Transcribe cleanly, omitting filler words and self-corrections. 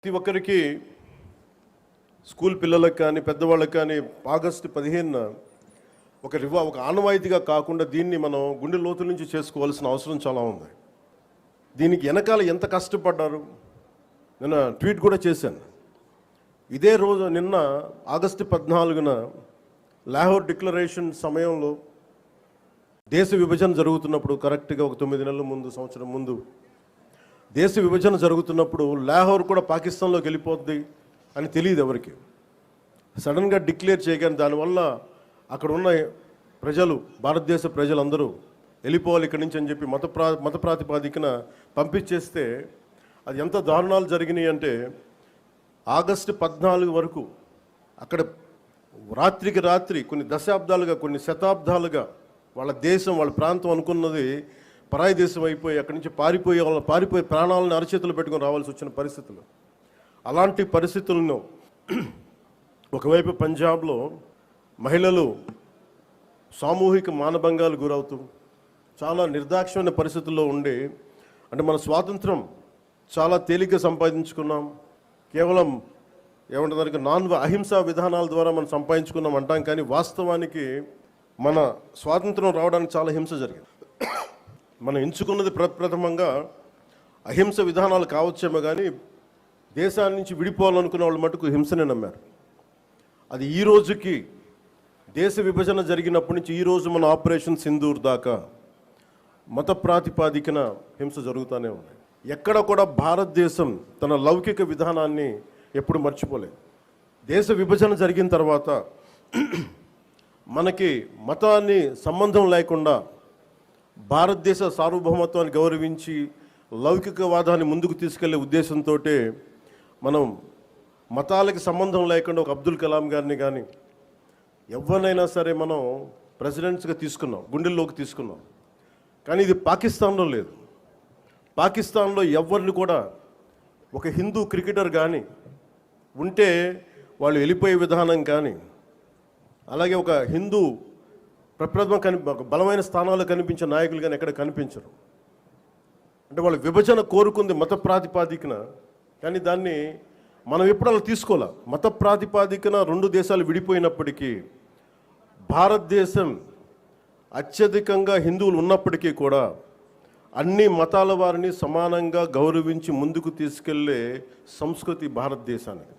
ప్రతి ఒక్కరికి స్కూల్ పిల్లలకు కానీ పెద్దవాళ్ళకి కానీ ఆగస్టు 15న ఒక ఆనవాయితీగా కాకుండా దీన్ని మనం గుండె లోతు నుంచి చేసుకోవాల్సిన అవసరం చాలా ఉంది. దీనికి వెనకాల ఎంత కష్టపడ్డారు నిన్న ట్వీట్ కూడా చేశాను. ఇదే రోజు నిన్న ఆగస్టు 14న లాహోర్ డిక్లరేషన్ సమయంలో దేశ విభజన జరుగుతున్నప్పుడు కరెక్ట్గా ఒక 9 నెలల ముందు సంవత్సరం ముందు దేశ విభజన జరుగుతున్నప్పుడు లాహోర్ కూడా పాకిస్తాన్లోకి వెళ్ళిపోద్ది అని తెలియదు ఎవరికి. సడన్గా డిక్లేర్ చేయగానే దానివల్ల అక్కడ ఉన్న ప్రజలు, భారతదేశ ప్రజలందరూ వెళ్ళిపోవాలి ఇక్కడి నుంచి అని చెప్పి మత ప్రాతిపాదికన పంపించేస్తే అది ఎంత దారుణాలు జరిగినాయి అంటే ఆగస్టు 14 వరకు అక్కడ రాత్రికి రాత్రి కొన్ని దశాబ్దాలుగా కొన్ని శతాబ్దాలుగా వాళ్ళ దేశం వాళ్ళ ప్రాంతం అనుకున్నది పరాయి దేశం అయిపోయి అక్కడి నుంచి పారిపోయి ప్రాణాలను అరచేతులు పెట్టుకొని రావాల్సి వచ్చిన పరిస్థితులు. అలాంటి పరిస్థితులను ఒకవైపు పంజాబ్లో మహిళలు సామూహిక మానభంగాలు గురవుతూ చాలా నిర్దాక్ష్యమైన పరిస్థితుల్లో ఉండి, అంటే మన స్వాతంత్రం చాలా తేలిగ్గా సంపాదించుకున్నాం, కేవలం ఏమంటారు అహింసా విధానాల ద్వారా మనం సంపాదించుకున్నాం అంటాం, కానీ వాస్తవానికి మన స్వాతంత్రం రావడానికి చాలా హింస జరిగింది. మనం ఎంచుకున్నది ప్రప్రథమంగా అహింస విధానాలు కావచ్చేమో, కానీ దేశాన్ని నుంచి విడిపోవాలనుకున్న వాళ్ళు మటుకు హింసనే నమ్మారు. అది ఈ రోజుకి దేశ విభజన జరిగినప్పటి నుంచి ఈ రోజు మన ఆపరేషన్ సింధూర్ దాకా మత ప్రాతిపాదికన హింస జరుగుతూనే ఉంది. ఎక్కడ కూడా భారతదేశం తన లౌకిక విధానాన్ని ఎప్పుడు మర్చిపోలేదు. దేశ విభజన జరిగిన తర్వాత మనకి మతాన్ని సంబంధం లేకుండా భారతదేశ సార్వభౌమత్వాన్ని గౌరవించి లౌకికవాదాన్ని ముందుకు తీసుకెళ్లే ఉద్దేశంతో మనం మతాలకి సంబంధం లేకుండా ఒక అబ్దుల్ కలాం గారిని కానీ ఎవరినైనా సరే మనం ప్రెసిడెంట్స్గా తీసుకున్నాం, గుండెల్లోకి తీసుకున్నాం. కానీ ఇది పాకిస్తాన్లో లేదు. పాకిస్తాన్లో ఎవరిని కూడా ఒక హిందూ క్రికెటర్ కానీ ఉంటే వాళ్ళు వెళ్ళిపోయే విధానం కానీ, అలాగే ఒక హిందూ ఒక బలమైన స్థానాలు కనిపించే నాయకులు కానీ ఎక్కడ కనిపించరు. అంటే వాళ్ళు విభజన కోరుకుంది మత ప్రాతిపాదికన, కానీ దాన్ని మనం ఎప్పుడు అలా తీసుకోవాలి. మత ప్రాతిపాదికన రెండు దేశాలు విడిపోయినప్పటికీ భారతదేశం అత్యధికంగా హిందువులు ఉన్నప్పటికీ కూడా అన్ని మతాల వారిని సమానంగా గౌరవించి ముందుకు తీసుకెళ్లే సంస్కృతి భారతదేశానికి.